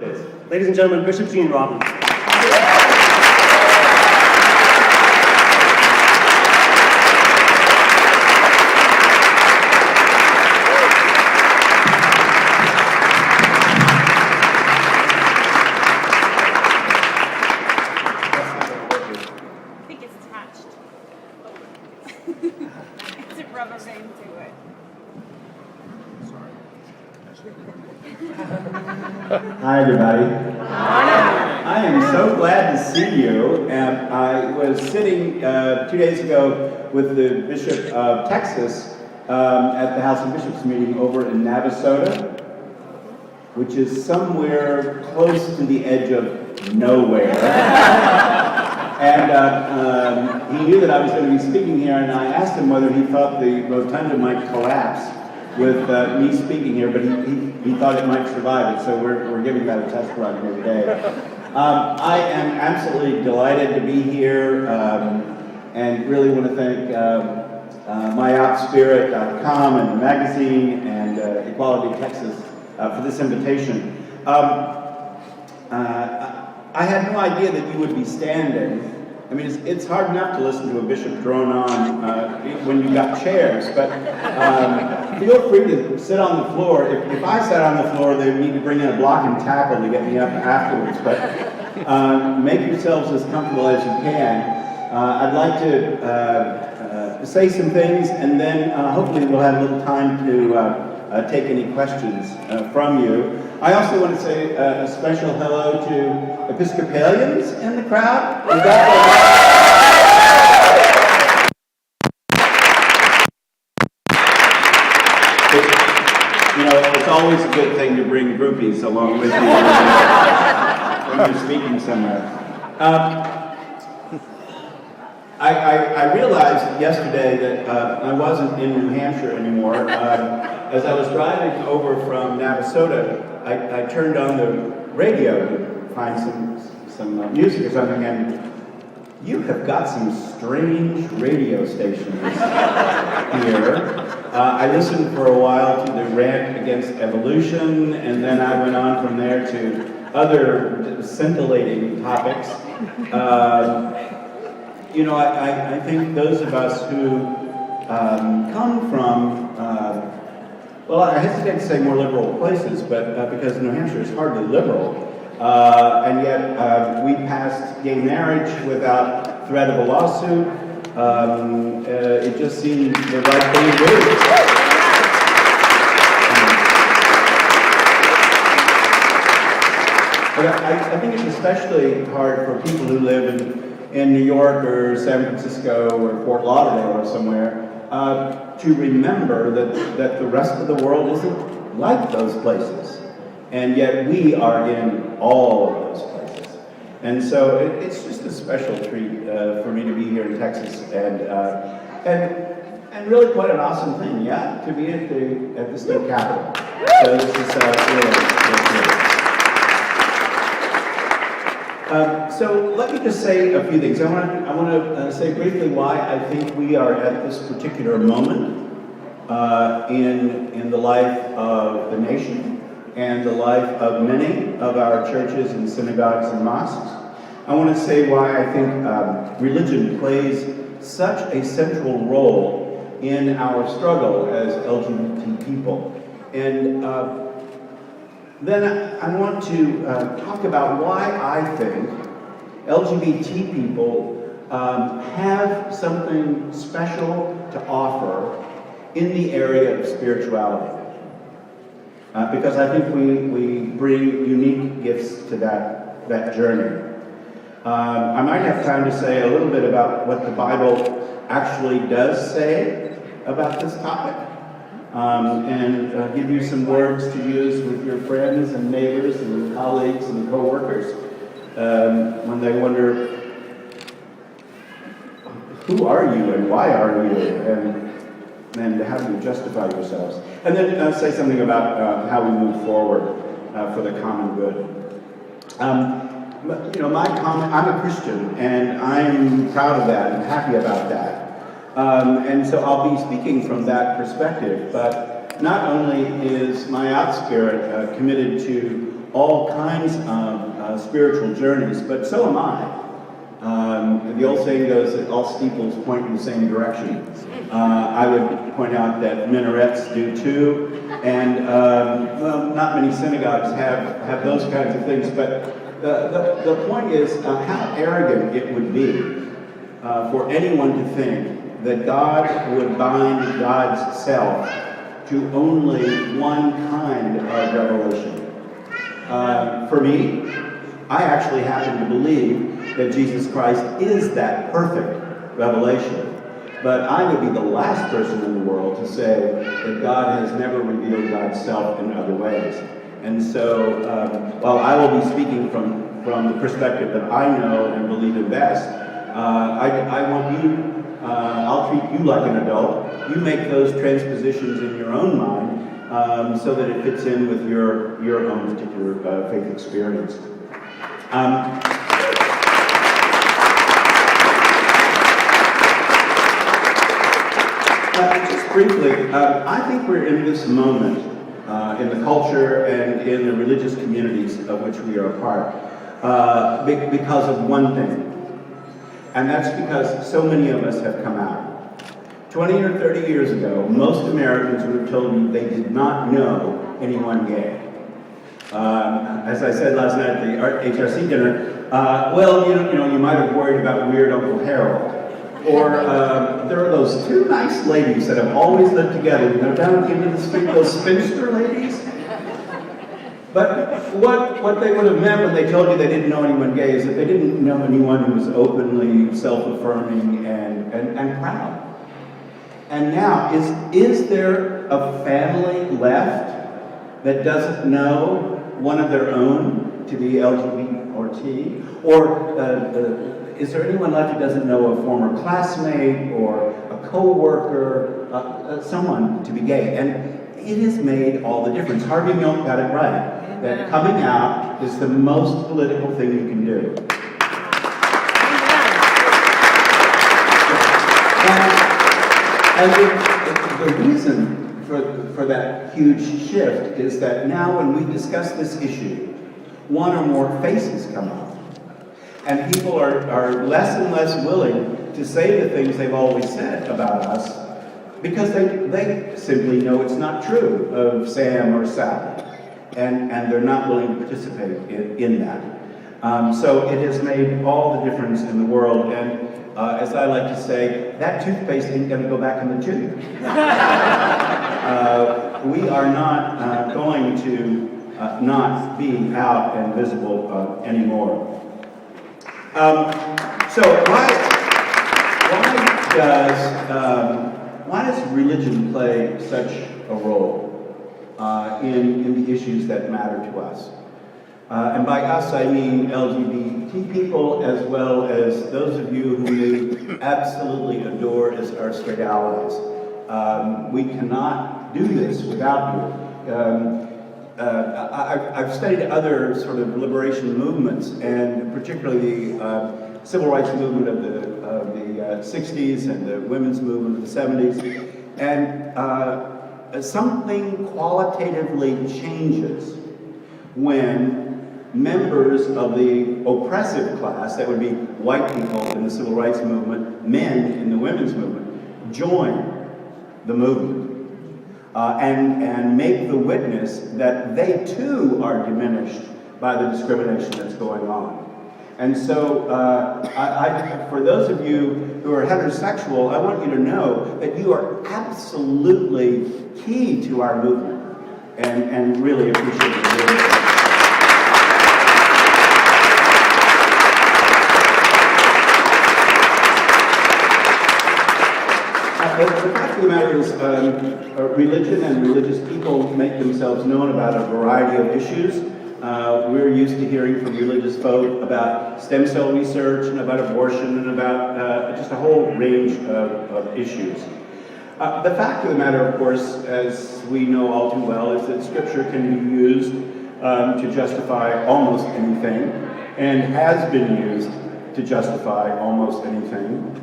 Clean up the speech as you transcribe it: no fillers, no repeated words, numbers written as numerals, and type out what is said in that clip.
Ladies and gentlemen, Bishop Gene Robbins. I think it's attached. It's a rubber band to it. Hi, everybody. I am so glad to see you. And I was sitting 2 days ago with the Bishop of Texas at the House of Bishops meeting over in Navasota, which is somewhere close to the edge of nowhere. And he knew that I was going to be speaking here, and I asked him whether he thought the rotunda might collapse with me speaking here, but he thought it might survive it, so we're giving that a test run here today. I am absolutely delighted to be here, and really want to thank myopspirit.com and the magazine and Equality Texas for this invitation. I had no idea that you would be standing. I mean, it's hard enough to listen to a bishop drone on when you've got chairs, but feel free to sit on the floor. If I sat on the floor, they would need to bring in a block and tackle to get me up afterwards, but make yourselves as comfortable as you can. I'd like to say some things, and then hopefully we'll have a little time to take any questions from you. I also want to say a special hello to Episcopalians in the crowd. You know, it's always a good thing to bring groupies along with you when you're speaking somewhere. I realized yesterday that I wasn't in New Hampshire anymore. As I was driving over from Navasota, I turned on the radio to find some music or something, and you have got some strange radio stations here. I listened for a while to the rant against evolution, and then I went on from there to other scintillating topics. You know, I think those of us who come from, well, I hesitate to say more liberal places, but because New Hampshire is hardly liberal, and yet we passed gay marriage without threat of a lawsuit. It just seemed the right thing to do. But I think it's especially hard for people who live in New York or San Francisco or Fort Lauderdale or somewhere to remember that the rest of the world isn't like those places. And yet we are in all of those places. And so it's just a special treat for me to be here in Texas, and really quite an awesome thing, yeah, to be at the state capitol. So this is really so let me just say a few things. I want to say briefly why I think we are at this particular moment in the life of the nation and the life of many of our churches and synagogues and mosques. I want to say why I think religion plays such a central role in our struggle as LGBT people. And then I want to talk about why I think LGBT people have something special to offer in the area of spirituality. Because I think we bring unique gifts to that journey. I might have time to say a little bit about what the Bible actually does say about this topic, and give you some words to use with your friends and neighbors and colleagues and co-workers when they wonder, who are you and why are you, and how do you justify yourselves? And then say something about how we move forward for the common good. You know, I'm a Christian, and I'm proud of that and happy about that. And so I'll be speaking from that perspective, but not only is my out spirit committed to all kinds of spiritual journeys, but so am I. The old saying goes that all steeples point in the same direction. I would point out that minarets do too, and well, not many synagogues have those kinds of things, but the point is how arrogant it would be for anyone to think that God would bind God's self to only one kind of revelation. For me, I actually happen to believe that Jesus Christ is that perfect revelation. But I would be the last person in the world to say that God has never revealed God's self in other ways. And so, while I will be speaking from the perspective that I know and believe in best, I want you, I'll treat you like an adult. You make those transpositions in your own mind so that it fits in with your own particular faith experience. Just briefly, I think we're in this moment in the culture and in the religious communities of which we are a part because of one thing. And that's because so many of us have come out. 20 or 30 years ago, most Americans would have told me they did not know anyone gay. As I said last night at the HRC dinner, well, you might have worried about weird Uncle Harold. Or there are those two nice ladies that have always lived together. They're down at the end of the street, those spinster ladies. But what they would have meant when they told you they didn't know anyone gay is that they didn't know anyone who was openly self-affirming and proud. And now, is there a family left that doesn't know one of their own to be LGBT or T? Or is there anyone left who doesn't know a former classmate or a co-worker, someone to be gay? And it has made all the difference. Harvey Milk got it right, that coming out is the most political thing you can do. And the reason for that huge shift is that now when we discuss this issue, one or more faces come up. And people are less and less willing to say the things they've always said about us because they simply know it's not true of Sam or Sally. And they're not willing to participate in that. So it has made all the difference in the world. And as I like to say, that toothpaste ain't going to go back in the tube. We are not going to not be out and visible anymore. So why does religion play such a role in the issues that matter to us? And by us, I mean LGBT people as well as those of you who we absolutely adore as our straight allies. We cannot do this without you. I've studied other sort of liberation movements, and particularly the civil rights movement of the 60s and the women's movement of the 70s, and something qualitatively changes when members of the oppressive class, that would be white people in the civil rights movement, men in the women's movement, join the movement. And make the witness that they too are diminished by the discrimination that's going on. And so, for those of you who are heterosexual, I want you to know that you are absolutely key to our movement, and really appreciate it. The fact of the matter is, religion and religious people make themselves known about a variety of issues. We're used to hearing from religious folk about stem cell research and about abortion and about just a whole range of issues. The fact of the matter, of course, as we know all too well, is that Scripture can be used to justify almost anything, and has been used to justify almost anything.